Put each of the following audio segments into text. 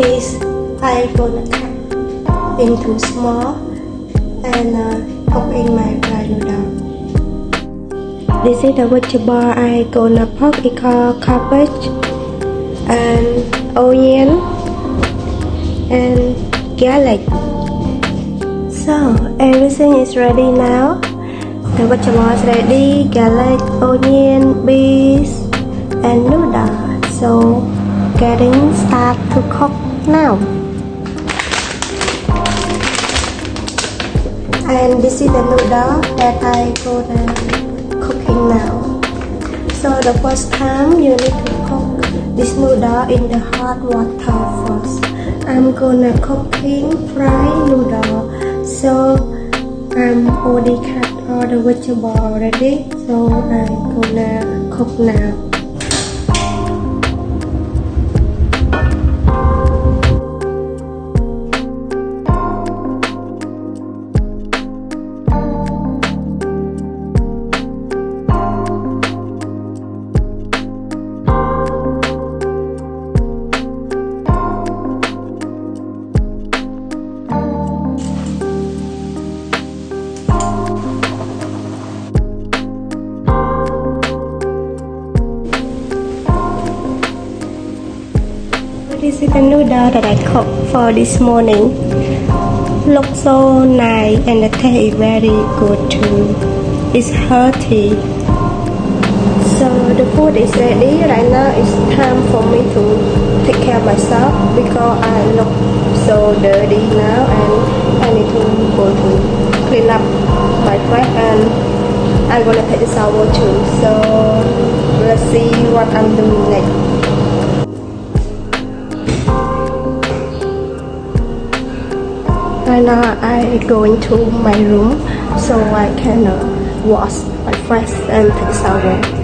This I gonna cut into small and cook in my dry noodle. This is the vegetable I gonna poke. It called cabbage and onion and garlic. So everything is ready now. The vegetable is ready: garlic, onion, beans, and noodle. So getting start to cook now. And this is the noodle that I gonna cooking now. So the first time you need to cook this noodle in the hot water first. I'm gonna cooking fried noodle. So I'm already cut all the vegetable already. So I'm gonna cook now. This is the noodle that I cooked for this morning. Looks so nice and the taste very good too. It's healthy. So the food is ready. Right now it's time for me to take care of myself because I look so dirty now and I need to go to clean up my face and I'm gonna take a shower too. So let's see what I'm doing next. Right now I go into my room so I can wash my face and take a shower.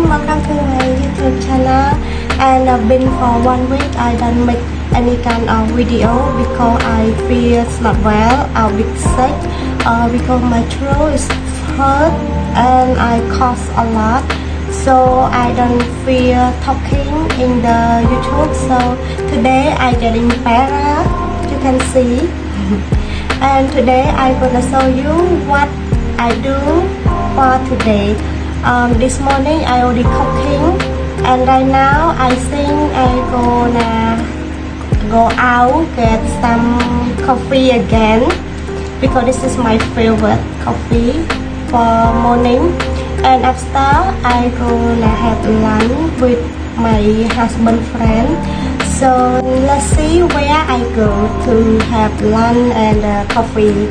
Welcome to my YouTube channel, and I've been for 1 week. I don't make any kind of video because I feel not well. I'll be sick because my throat is hurt and I cough a lot, so I don't feel talking in the YouTube. So today I getting better, you can see. And today I'm gonna show you what I do for today. This morning I already cooking, and right now I think I gonna go out get some coffee again because this is my favorite coffee for morning. And after I gonna have lunch with my husband friend. So let's see where I go to have lunch and coffee.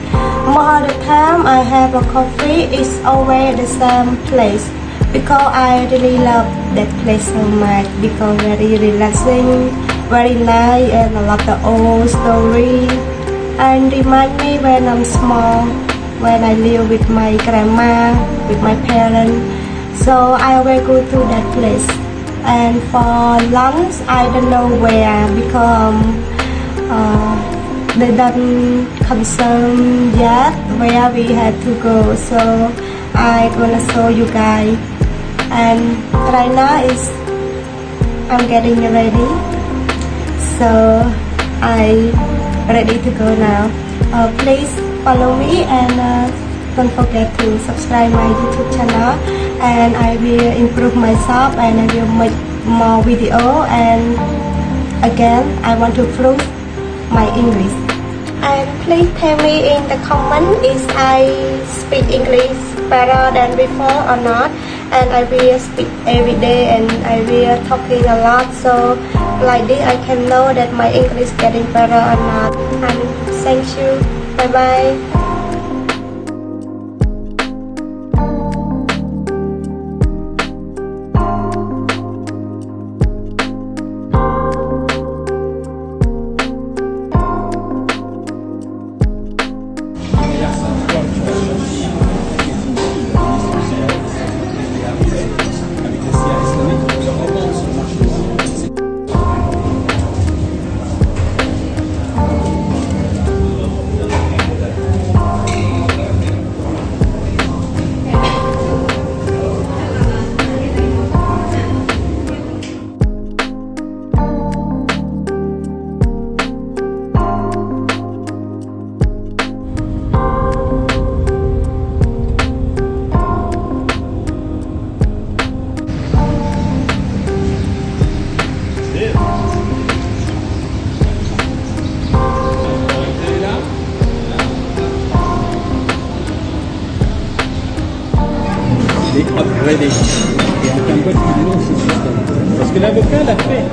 More the time I have a coffee, it's always the same place because I really love that place so much because very relaxing, very nice, and I love the old story and remind me when I'm small, when I live with my grandma, with my parents. So I always go to that place. And for lunch, I don't know where because they don't confirm yet where we had to go. So I gonna show you guys. And right now is I'm getting ready. So I ready to go now. Please follow me and don't forget to subscribe my YouTube channel. And I will improve myself and I will make more video. And again, I want to improve my English. And please tell me in the comment if I speak English better than before or not. And I will speak every day and I will talking a lot. So like this I can know that my English getting better or not. And thank you. Bye bye. Upgraded. Et en fin de compte, non, c'est juste. Parce que l'avocat l'a fait.